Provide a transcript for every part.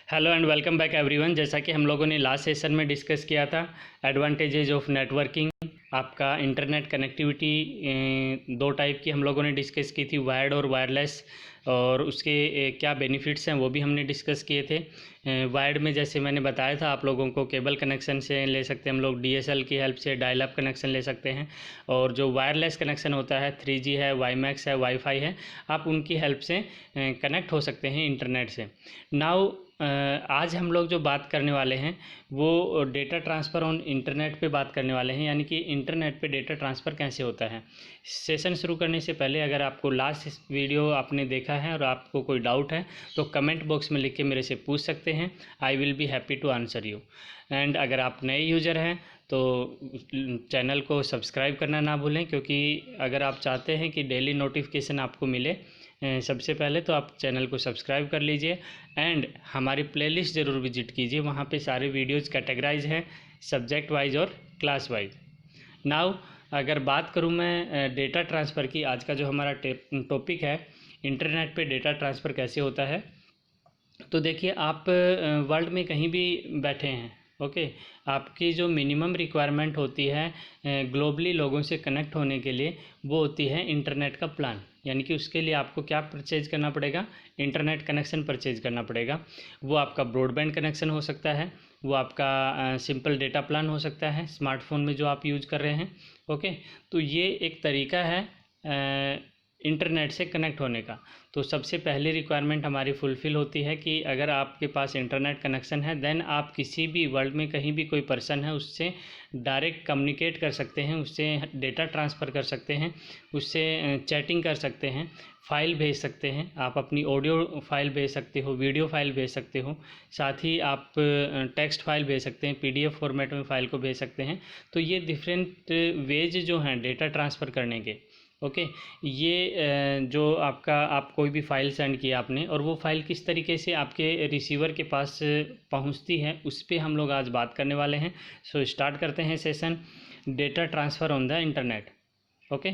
Hello and welcome back everyone. जैसा कि हम लोगों ने लास्ट सेशन में डिस्कस किया था एडवांटेजेज ऑफ नेटवर्किंग, आपका इंटरनेट कनेक्टिविटी दो टाइप की हम लोगों ने डिस्कस की थी, वायर्ड और वायरलेस, और उसके क्या बेनिफिट्स हैं वो भी हमने डिस्कस किए थे। वायर्ड में जैसे मैंने बताया था आप लोगों को केबल कनेक्शन से ले सकते हैं हम लोग, डीएसएल की हेल्प से डायल अप कनेक्शन ले सकते हैं, और जो वायरलेस कनेक्शन होता है 3G है, वाईमैक्स है, वाईफाई है, आप उनकी हेल्प से कनेक्ट हो सकते हैं इंटरनेट से। नाउ आज हम लोग जो बात करने वाले हैं वो डेटा ट्रांसफ़र ऑन इंटरनेट पे बात करने वाले हैं, यानी कि इंटरनेट पे डेटा ट्रांसफ़र कैसे होता है। सेशन शुरू करने से पहले अगर आपको लास्ट वीडियो आपने देखा है और आपको कोई डाउट है तो कमेंट बॉक्स में लिख के मेरे से पूछ सकते हैं। I will be happy to answer you. And अगर आप नए यूज़र हैं तो चैनल को सब्सक्राइब करना ना भूलें, क्योंकि अगर आप चाहते हैं कि डेली नोटिफिकेशन आपको मिले सबसे पहले तो आप चैनल को सब्सक्राइब कर लीजिए एंड हमारी प्लेलिस्ट ज़रूर विजिट कीजिए। वहाँ पे सारे वीडियोज़ कैटेगराइज हैं सब्जेक्ट वाइज और क्लास वाइज। नाउ अगर बात करूँ मैं डेटा ट्रांसफ़र की, आज का जो हमारा टॉपिक है इंटरनेट पे डेटा ट्रांसफ़र कैसे होता है। तो देखिए, आप वर्ल्ड में कहीं भी बैठे हैं, ओके, आपकी जो मिनिमम रिक्वायरमेंट होती है ग्लोबली लोगों से कनेक्ट होने के लिए, वो होती है इंटरनेट का प्लान। यानी कि उसके लिए आपको क्या परचेज करना पड़ेगा, इंटरनेट कनेक्शन परचेज करना पड़ेगा। वो आपका ब्रॉडबैंड कनेक्शन हो सकता है, वो आपका सिंपल डेटा प्लान हो सकता है स्मार्टफोन में जो आप यूज कर रहे हैं, ओके। तो ये एक तरीका है इंटरनेट से कनेक्ट होने का। तो सबसे पहली रिक्वायरमेंट हमारी फुलफ़िल होती है कि अगर आपके पास इंटरनेट कनेक्शन है देन आप किसी भी वर्ल्ड में कहीं भी कोई पर्सन है उससे डायरेक्ट कम्युनिकेट कर सकते हैं, उससे डेटा ट्रांसफ़र कर सकते हैं, उससे चैटिंग कर सकते हैं, फ़ाइल भेज सकते हैं, आप अपनी ऑडियो फाइल भेज सकते हो, वीडियो फाइल भेज सकते हो, साथ ही आप टेक्स्ट फाइल भेज सकते हैं, PDF फॉर्मेट में फ़ाइल को भेज सकते हैं। तो ये डिफरेंट वेज जो हैं डेटा ट्रांसफ़र करने के, ओके। ये जो आपका आप कोई भी फ़ाइल सेंड किया आपने और वो फ़ाइल किस तरीके से आपके रिसीवर के पास पहुंचती है उस पर हम लोग आज बात करने वाले हैं। सो स्टार्ट करते हैं session data transfer on the internet, okay.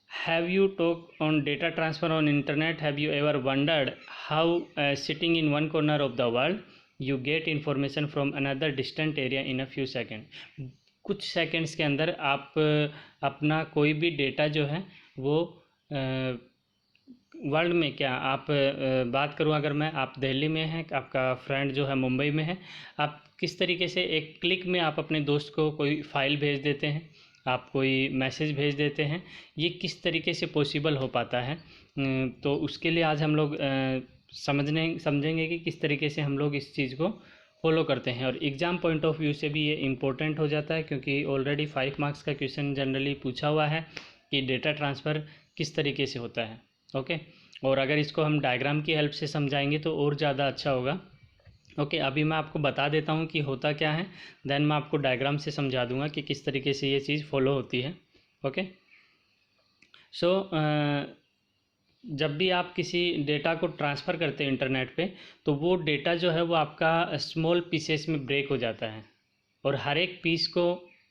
Have you talk on data transfer on internet? Have you ever wondered how sitting in one corner of the world you get information from another distant area in a few second. कुछ seconds के अंदर आप अपना कोई भी data जो है वो वर्ल्ड में, क्या आप बात करूं अगर मैं, आप दिल्ली में हैं, आपका फ्रेंड जो है मुंबई में है, आप किस तरीके से एक क्लिक में आप अपने दोस्त को कोई फ़ाइल भेज देते हैं, आप कोई मैसेज भेज देते हैं। ये किस तरीके से पॉसिबल हो पाता है, तो उसके लिए आज हम लोग समझेंगे कि किस तरीके से हम लोग इस चीज़ को फॉलो करते हैं। और एग्ज़ाम पॉइंट ऑफ व्यू से भी ये इम्पोर्टेंट हो जाता है, क्योंकि ऑलरेडी 5 मार्क्स का क्वेश्चन जनरली पूछा हुआ है कि डेटा ट्रांसफ़र किस तरीके से होता है, ओके। और अगर इसको हम डायग्राम की हेल्प से समझाएंगे तो और ज़्यादा अच्छा होगा, ओके। अभी मैं आपको बता देता हूँ कि होता क्या है, देन मैं आपको डायग्राम से समझा दूँगा कि किस तरीके से ये चीज़ फॉलो होती है, ओके। सो जब भी आप किसी डेटा को ट्रांसफ़र करते हैं इंटरनेट पे, तो वो डेटा जो है वो आपका स्मॉल पीसेस में ब्रेक हो जाता है, और हर एक पीस को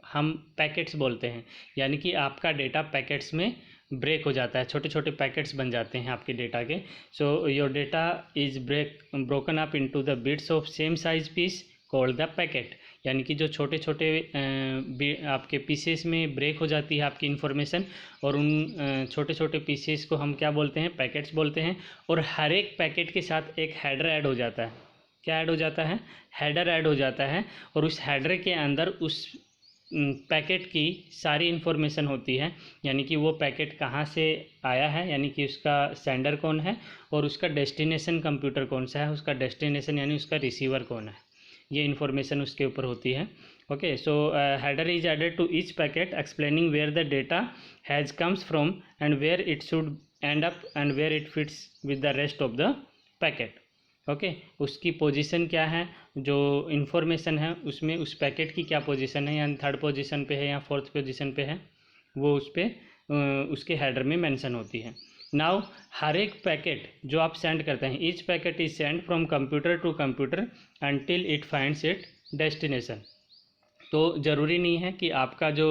हम पैकेट्स बोलते हैं। यानी कि आपका डेटा पैकेट्स में ब्रेक हो जाता है, छोटे छोटे पैकेट्स बन जाते हैं आपके डेटा के। So your data is broken up into the bits of same size piece called the packet. यानी कि जो छोटे छोटे आपके पीसेस में ब्रेक हो जाती है आपकी इन्फॉर्मेशन, और उन छोटे छोटे पीसेस को हम क्या बोलते हैं, पैकेट्स बोलते हैं। और हर एक पैकेट के साथ एक हेडर ऐड हो जाता है। क्या ऐड हो जाता है? हेडर ऐड हो जाता है, और उस हेडर के अंदर उस पैकेट की सारी इन्फॉर्मेशन होती है। यानी कि वो पैकेट कहाँ से आया है, यानी कि उसका सेंडर कौन है, और उसका डेस्टिनेशन कंप्यूटर कौन सा है, उसका डेस्टिनेशन यानी उसका रिसीवर कौन है, ये इन्फॉर्मेशन उसके ऊपर होती है, okay. So header is added to each packet explaining where the data has comes from and where it should end up and where it fits with the rest of the packet, okay. उसकी position क्या है, जो information है उसमें उस packet की क्या position है, यानी 3rd पोजीशन पे है या 4th पोजीशन पे है, वो उस पर उसके हेडर में मेंशन होती है। नाउ हर एक पैकेट जो आप सेंड करते हैं, each packet is send from computer to computer until it finds it destination. तो ज़रूरी नहीं है कि आपका जो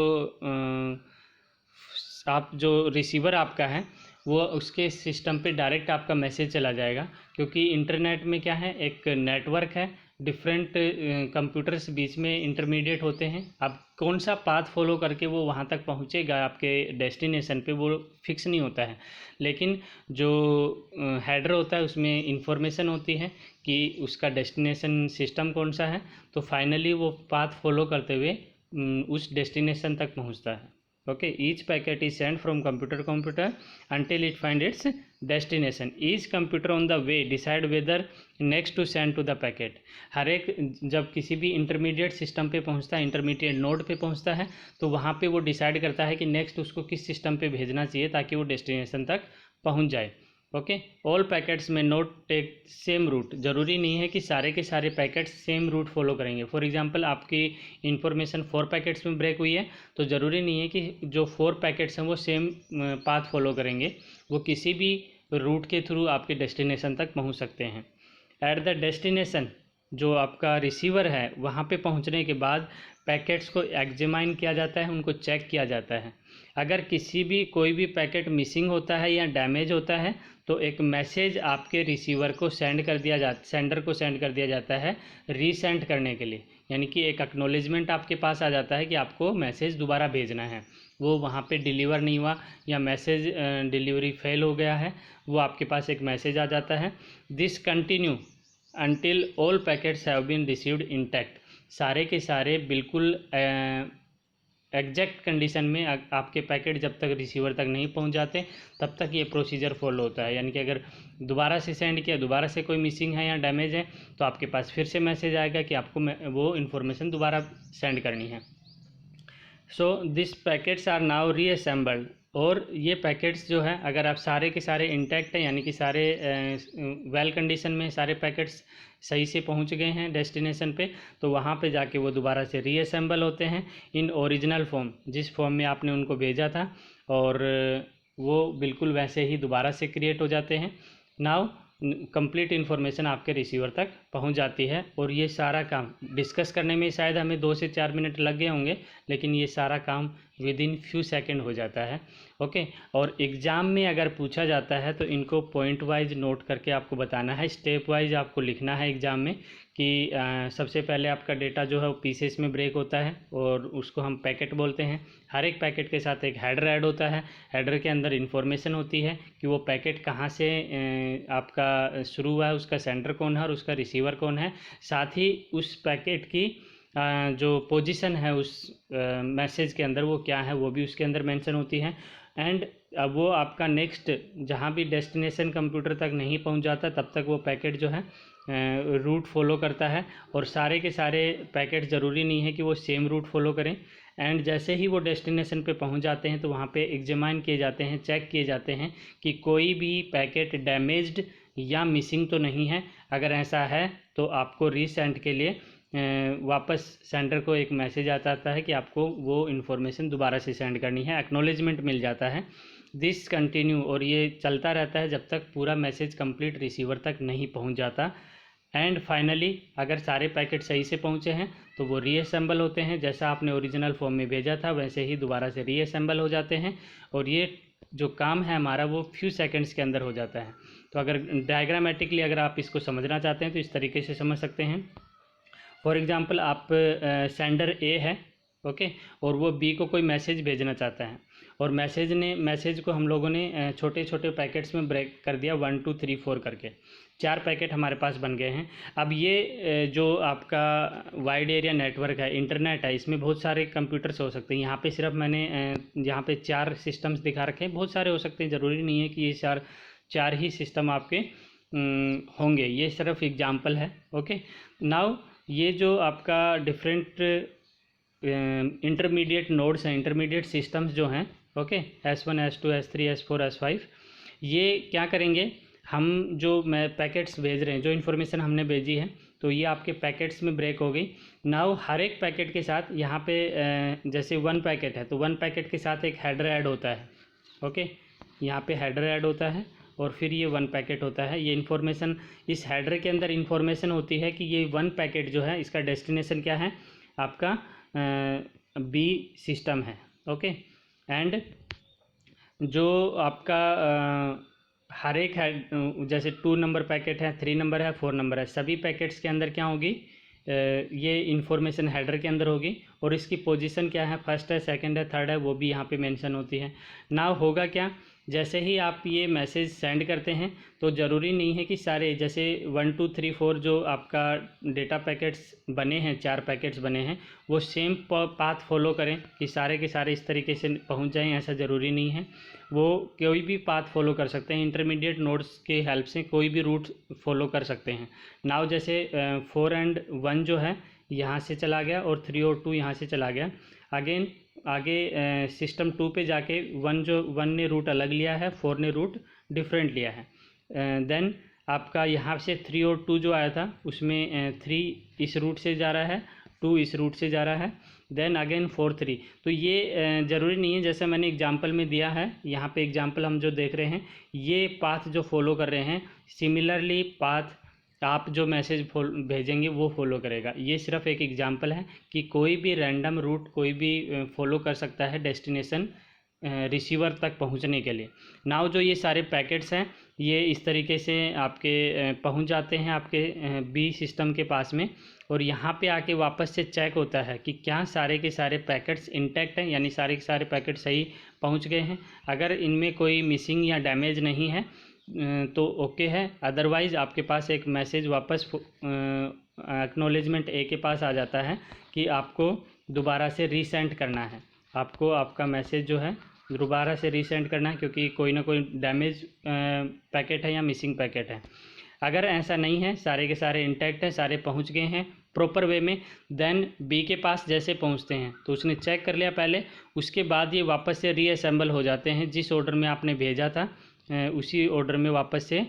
आप जो रिसीवर आपका है वो उसके सिस्टम पे डायरेक्ट आपका मैसेज चला जाएगा, क्योंकि इंटरनेट में क्या है, एक नेटवर्क है, डिफरेंट कंप्यूटर्स बीच में इंटरमीडिएट होते हैं। अब कौन सा पाथ फॉलो करके वो वहाँ तक पहुँचेगा आपके डेस्टिनेशन पे, वो फिक्स नहीं होता है। लेकिन जो हेडर होता है उसमें इंफॉर्मेशन होती है कि उसका डेस्टिनेशन सिस्टम कौन सा है, तो फाइनली वो पाथ फॉलो करते हुए उस डेस्टिनेशन तक पहुँचता है। Okay, each packet is send from computer computer until it find its destination. Each computer on the way decide whether next to send to the packet. हर एक जब किसी भी इंटरमीडिएट सिस्टम पे पहुंचता है, इंटरमीडिएट नोड पे पहुंचता है, तो वहाँ पे वो डिसाइड करता है कि नेक्स्ट उसको किस सिस्टम पे भेजना चाहिए ताकि वो डेस्टिनेशन तक पहुंच जाए। ओके, ऑल पैकेट्स में नोट टेक सेम रूट। ज़रूरी नहीं है कि सारे के सारे पैकेट्स सेम रूट फॉलो करेंगे। फॉर एग्जांपल आपकी इन्फॉर्मेशन 4 पैकेट्स में ब्रेक हुई है, तो ज़रूरी नहीं है कि जो 4 पैकेट्स हैं वो सेम पाथ फॉलो करेंगे, वो किसी भी रूट के थ्रू आपके डेस्टिनेशन तक पहुंच सकते हैं। एट द डेस्टिनेशन, जो आपका रिसीवर है, वहाँ पे पहुँचने के बाद पैकेट्स को एग्जामिन किया जाता है, उनको चेक किया जाता है। अगर कोई भी पैकेट मिसिंग होता है या डैमेज होता है, तो एक मैसेज आपके रिसीवर को सेंड कर दिया जाता है रीसेंड करने के लिए, यानी कि एक एक्नॉलेजमेंट आपके पास आ जाता है कि आपको मैसेज दोबारा भेजना है। वो वहाँ पे डिलीवर नहीं हुआ या मैसेज डिलीवरी फेल हो गया है, वो आपके पास एक मैसेज आ जाता है। This continue until all packets have been received intact. सारे के सारे बिल्कुल एग्जैक्ट कंडीशन में आपके पैकेट जब तक रिसीवर तक नहीं पहुंच जाते तब तक ये प्रोसीजर फॉलो होता है। यानी कि अगर दोबारा से सेंड किया, दोबारा से कोई मिसिंग है या डैमेज है, तो आपके पास फिर से मैसेज आएगा कि आपको वो इन्फॉर्मेशन दोबारा सेंड करनी है। So this packets are now reassembled. और ये पैकेट्स जो है, अगर आप सारे के सारे इंटैक्ट हैं, यानी कि सारे वेल कंडीशन में सारे पैकेट्स सही से पहुंच गए हैं डेस्टिनेशन पे, तो वहाँ पे जाके वो दोबारा से रीअसेंबल होते हैं इन ओरिजिनल फॉर्म, जिस फॉर्म में आपने उनको भेजा था, और वो बिल्कुल वैसे ही दोबारा से क्रिएट हो जाते हैं। नाउ कंप्लीट इन्फॉर्मेशन आपके रिसीवर तक पहुंच जाती है। और ये सारा काम डिस्कस करने में शायद हमें 2 से 4 मिनट लग गए होंगे, लेकिन ये सारा काम विद इन फ्यू सेकेंड हो जाता है। ओके, और एग्ज़ाम में अगर पूछा जाता है तो इनको पॉइंट वाइज नोट करके आपको बताना है, स्टेप वाइज आपको लिखना है एग्ज़ाम में कि सबसे पहले आपका डेटा जो है वो पीसेस में ब्रेक होता है, और उसको हम पैकेट बोलते हैं। हर एक पैकेट के साथ एक हेडर ऐड होता है। हेडर के अंदर इन्फॉर्मेशन होती है कि वो पैकेट कहाँ से आपका शुरू हुआ है, उसका सेंडर कौन है और उसका रिसीवर कौन है। साथ ही उस पैकेट की जो पोजीशन है उस मैसेज के अंदर वो क्या है, वो भी उसके अंदर मेंशन होती है। एंड अब वो आपका नेक्स्ट जहाँ भी डेस्टिनेशन कंप्यूटर तक नहीं पहुँच जाता, तब तक वो पैकेट जो है रूट फॉलो करता है। और सारे के सारे पैकेट ज़रूरी नहीं है कि वो सेम रूट फॉलो करें। एंड जैसे ही वो डेस्टिनेशन पे पहुंच जाते हैं, तो वहाँ पे एग्जामिन किए जाते हैं, चेक किए जाते हैं कि कोई भी पैकेट डैमेज्ड या मिसिंग तो नहीं है। अगर ऐसा है तो आपको रीसेंड के लिए वापस सेंडर को एक मैसेज आता है कि आपको वो इन्फॉर्मेशन दोबारा से सेंड करनी है, एक्नॉलेजमेंट मिल जाता है। दिस कंटिन्यू, और ये चलता रहता है जब तक पूरा मैसेज कंप्लीट रिसीवर तक नहीं पहुंच जाता। एंड फाइनली अगर सारे पैकेट सही से पहुंचे हैं तो वो रीअसेंबल होते हैं, जैसा आपने ओरिजिनल फॉर्म में भेजा था वैसे ही दोबारा से रीअसेंबल हो जाते हैं। और ये जो काम है हमारा वो फ्यू सेकंड्स के अंदर हो जाता है। तो अगर डायग्रामेटिकली अगर आप इसको समझना चाहते हैं तो इस तरीके से समझ सकते हैं। फॉर एग्ज़ाम्पल आप सेंडर ए है, ओके, और वो बी को कोई मैसेज भेजना चाहता है, और मैसेज को हम लोगों ने छोटे छोटे पैकेट्स में ब्रेक कर दिया 1 2 3 4 करके। 4 पैकेट हमारे पास बन गए हैं। अब ये जो आपका वाइड एरिया नेटवर्क है, इंटरनेट है, इसमें बहुत सारे कंप्यूटर्स हो सकते हैं। यहाँ पे सिर्फ मैंने यहाँ पे 4 सिस्टम्स दिखा रखे हैं, बहुत सारे हो सकते हैं, ज़रूरी नहीं है कि ये चार ही सिस्टम आपके होंगे। ये सिर्फ एग्जाम्पल है। ओके, नाउ ये जो आपका डिफरेंट इंटरमीडिएट नोड्स हैं, इंटरमीडिएट सिस्टम्स जो हैं, okay, S1 S2 S3 S4 S5, ये क्या करेंगे, हम जो पैकेट्स भेज रहे हैं, जो इन्फॉर्मेशन हमने भेजी है, तो ये आपके पैकेट्स में ब्रेक हो गई। नाउ हर एक पैकेट के साथ यहाँ पे जैसे 1 पैकेट है तो 1 पैकेट के साथ एक हेडर ऐड होता है। ओके, यहाँ पे हेडर ऐड होता है और फिर ये 1 पैकेट होता है। ये इन्फॉर्मेशन, इस हेडर के अंदर इन्फॉर्मेशन होती है कि ये 1 पैकेट जो है इसका डेस्टिनेशन क्या है, आपका बी सिस्टम है। ओके, एंड जो आपका हर एक है, जैसे 2 नंबर पैकेट है, 3 नंबर है, 4 नंबर है, सभी पैकेट्स के अंदर क्या होगी, ये इन्फॉर्मेशन हेडर के अंदर होगी और इसकी पोजीशन क्या है, फर्स्ट है, सेकंड है, थर्ड है, वो भी यहाँ पे मेंशन होती है। नाउ होगा क्या, जैसे ही आप ये मैसेज सेंड करते हैं तो ज़रूरी नहीं है कि सारे, जैसे 1 2 3 4 जो आपका डेटा पैकेट्स बने हैं, 4 पैकेट्स बने हैं, वो सेम पाथ फॉलो करें कि सारे के सारे इस तरीके से पहुंच जाएं, ऐसा ज़रूरी नहीं है। वो कोई भी पाथ फॉलो कर सकते हैं, इंटरमीडिएट नोड्स के हेल्प से कोई भी रूट फॉलो कर सकते हैं। नाउ जैसे 4 and 1 जो है यहाँ से चला गया और 3 और 2 यहाँ से चला गया। अगेन आगे सिस्टम 2 पे जाके 1 ने रूट अलग लिया है, 4 ने रूट डिफरेंट लिया है। देन आपका यहाँ से 3 और 2 जो आया था उसमें 3 इस रूट से जा रहा है, 2 इस रूट से जा रहा है, देन अगेन 4 3। तो ये ज़रूरी नहीं है, जैसे मैंने एग्जांपल में दिया है, यहाँ पे एग्जांपल हम जो देख रहे हैं ये पाथ जो फॉलो कर रहे हैं, सिमिलरली पाथ आप जो मैसेज भेजेंगे वो फॉलो करेगा। ये सिर्फ एक एग्जांपल है कि कोई भी रैंडम रूट कोई भी फॉलो कर सकता है डेस्टिनेशन रिसीवर तक पहुंचने के लिए। नाउ जो ये सारे पैकेट्स हैं ये इस तरीके से आपके पहुंच जाते हैं आपके बी सिस्टम के पास में, और यहाँ पे आके वापस से चेक होता है कि क्या सारे के सारे पैकेट्स इंटैक्ट हैं, यानी सारे के सारे पैकेट सही पहुँच गए हैं। अगर इनमें कोई मिसिंग या डैमेज नहीं है तो ओके है, अदरवाइज़ आपके पास एक मैसेज वापस एक्नॉलेजमेंट ए के पास आ जाता है कि आपको दोबारा से रीसेंड करना है, आपको आपका मैसेज जो है दोबारा से रीसेंड करना है क्योंकि कोई ना कोई डैमेज पैकेट है या मिसिंग पैकेट है। अगर ऐसा नहीं है, सारे के सारे इंटैक्ट हैं, सारे पहुंच गए हैं प्रॉपर वे में, देन बी के पास जैसे पहुंचते हैं तो उसने चेक कर लिया पहले, उसके बाद ये वापस से रीअसेंबल हो जाते हैं, जिस ऑर्डर में आपने भेजा था उसी ऑर्डर में वापस से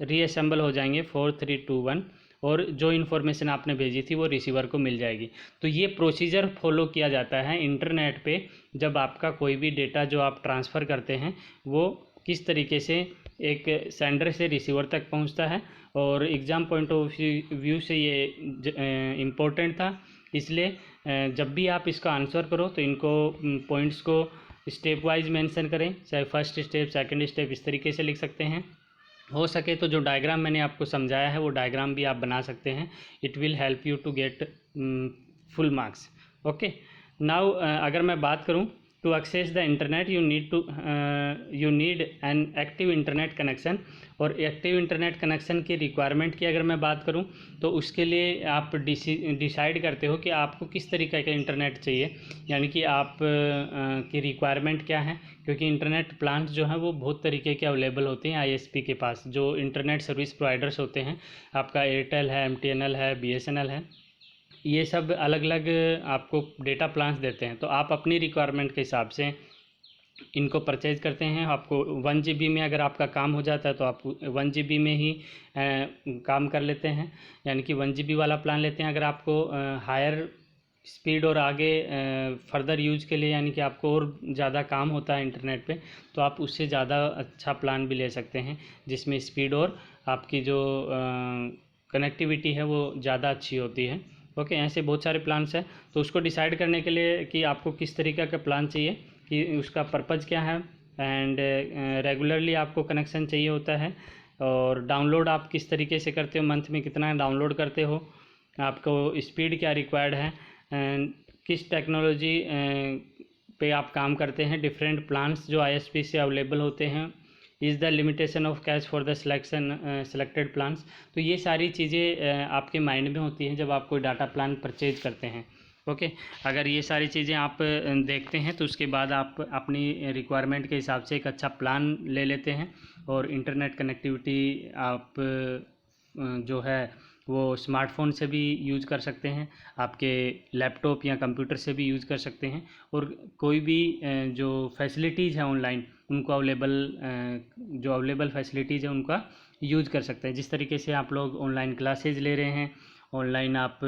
रीअसेंबल हो जाएंगे 4 3 2 1, और जो इन्फॉर्मेशन आपने भेजी थी वो रिसीवर को मिल जाएगी। तो ये प्रोसीजर फॉलो किया जाता है इंटरनेट पे, जब आपका कोई भी डेटा जो आप ट्रांसफ़र करते हैं वो किस तरीके से एक सेंडर से रिसीवर तक पहुंचता है। और एग्ज़ाम पॉइंट ऑफ व्यू से ये इम्पोर्टेंट था, इसलिए जब भी आप इसका आंसर करो तो इनको पॉइंट्स को स्टेप वाइज मेंशन करें, चाहे फर्स्ट स्टेप सेकंड स्टेप इस तरीके से लिख सकते हैं। हो सके तो जो डायग्राम मैंने आपको समझाया है वो डायग्राम भी आप बना सकते हैं, it will help you to get full marks. Okay, now अगर मैं बात करूं, to access the internet you need an active internet connection. और एक्टिव इंटरनेट कनेक्शन की रिक्वायरमेंट की अगर मैं बात करूं तो उसके लिए आप डिसाइड करते हो कि आपको किस तरीके का इंटरनेट चाहिए, यानी कि आप की रिक्वायरमेंट क्या है, क्योंकि इंटरनेट प्लान्स जो हैं वो बहुत तरीके के अवेलेबल होते हैं आईएसपी के पास, जो इंटरनेट सर्विस प्रोवाइडर्स होते हैं, आपका एयरटेल है, एमटीएनएल है, बीएसएनएल है, ये सब अलग अलग आपको डेटा प्लान्स देते हैं। तो आप अपनी रिक्वायरमेंट के हिसाब से इनको परचेज करते हैं। आपको 1 GB में अगर आपका काम हो जाता है तो आप 1 GB में ही काम कर लेते हैं, यानी कि 1 GB वाला प्लान लेते हैं। अगर आपको हायर स्पीड और आगे फर्दर यूज के लिए, यानी कि आपको और ज़्यादा काम होता है इंटरनेट पे, तो आप उससे ज़्यादा अच्छा प्लान भी ले सकते हैं जिसमें स्पीड और आपकी जो कनेक्टिविटी है वो ज़्यादा अच्छी होती है। ओके, ऐसे बहुत सारे प्लान्स हैं। तो उसको डिसाइड करने के लिए कि आपको किस तरीके का प्लान चाहिए, कि उसका पर्पज़ क्या है, एंड रेगुलरली आपको कनेक्शन चाहिए होता है, और डाउनलोड आप किस तरीके से करते हो, मंथ में कितना डाउनलोड करते हो, आपको स्पीड क्या रिक्वायर्ड है, एंड किस टेक्नोलॉजी पे आप काम करते हैं, डिफरेंट प्लान्स जो आईएसपी से अवेलेबल होते हैं, is the limitation of cash for the selected plans. तो ये सारी चीज़ें आपके माइंड में होती हैं जब आप कोई डाटा प्लान परचेज करते हैं। ओके, अगर ये सारी चीज़ें आप देखते हैं तो उसके बाद आप अपनी रिक्वायरमेंट के हिसाब से एक अच्छा प्लान ले लेते हैं, और इंटरनेट कनेक्टिविटी आप जो है वो स्मार्टफोन से भी यूज़ कर सकते हैं, आपके लैपटॉप या कंप्यूटर से भी यूज़ कर सकते हैं, और कोई भी जो फैसिलिटीज़ हैं ऑनलाइन उनको जो अवेलेबल फैसिलिटीज़ है उनका यूज़ कर सकते हैं। जिस तरीके से आप लोग ऑनलाइन क्लासेज ले रहे हैं, ऑनलाइन आप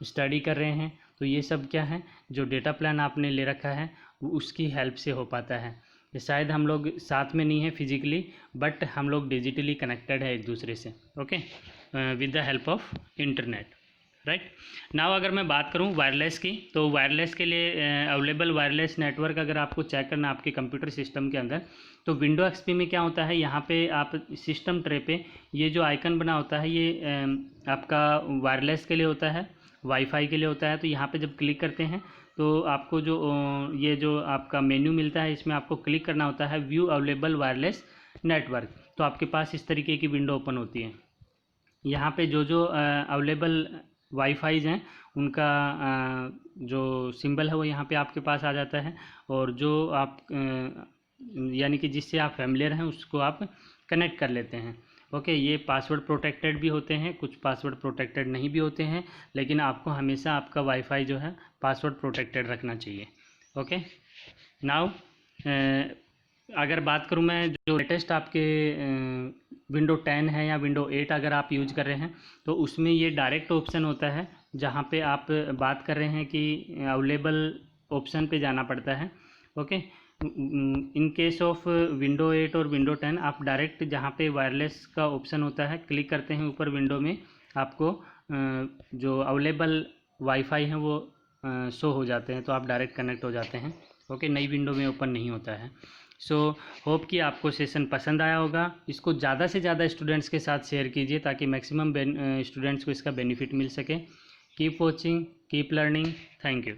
स्टडी कर रहे हैं, तो ये सब क्या है, जो डेटा प्लान आपने ले रखा है वो उसकी हेल्प से हो पाता है। शायद हम लोग साथ में नहीं है फिजिकली, बट हम लोग डिजिटली कनेक्टेड है एक दूसरे से। Okay, with the help of internet, right. Now अगर मैं बात करूं वायरलेस की, तो वायरलेस के लिए अवेलेबल वायरलेस नेटवर्क अगर आपको चेक करना आपके कंप्यूटर सिस्टम के अंदर, तो विंडो एक्सपी में क्या होता है, यहाँ पे आप सिस्टम ट्रे पे ये जो आइकन बना होता है ये आपका वायरलेस के लिए होता है, वाईफाई के लिए होता है। तो यहाँ पे जब क्लिक करते हैं तो आपको जो ये जो आपका मेन्यू मिलता है इसमें आपको क्लिक करना होता है व्यू अवेलेबल वायरलेस नेटवर्क। तो आपके पास इस तरीके की विंडो ओपन होती है। यहाँ पे जो जो अवेलेबल वाईफाईज हैं उनका जो सिंबल है वो यहाँ पे आपके पास आ जाता है, और जो आप यानी कि जिससे आप फैमिलियर हैं उसको आप कनेक्ट कर लेते हैं। ओके, ये पासवर्ड प्रोटेक्टेड भी होते हैं, कुछ पासवर्ड प्रोटेक्टेड नहीं भी होते हैं, लेकिन आपको हमेशा आपका वाईफाई जो है पासवर्ड प्रोटेक्टेड रखना चाहिए। ओके, नाउ अगर बात करूं मैं जो लेटेस्ट आपके विंडो 10 है या विंडो 8 अगर आप यूज कर रहे हैं, तो उसमें ये डायरेक्ट ऑप्शन होता है जहां पे आप बात कर रहे हैं कि अवेलेबल ऑप्शन पे जाना पड़ता है। Okay, in case of window 8 और विंडो 10 आप डायरेक्ट जहाँ पे वायरलेस का ऑप्शन होता है क्लिक करते हैं ऊपर विंडो में, आपको जो अवेलेबल वाईफाई हैं वो शो हो जाते हैं, तो आप डायरेक्ट कनेक्ट हो जाते हैं। ओके, नई विंडो में ओपन नहीं होता है। सो होप कि आपको सेशन पसंद आया होगा। इसको ज़्यादा से ज़्यादा स्टूडेंट्स के साथ शेयर कीजिए ताकि मैक्सिमम स्टूडेंट्स को इसका बेनिफिट मिल सके। Keep watching, keep learning, thank you.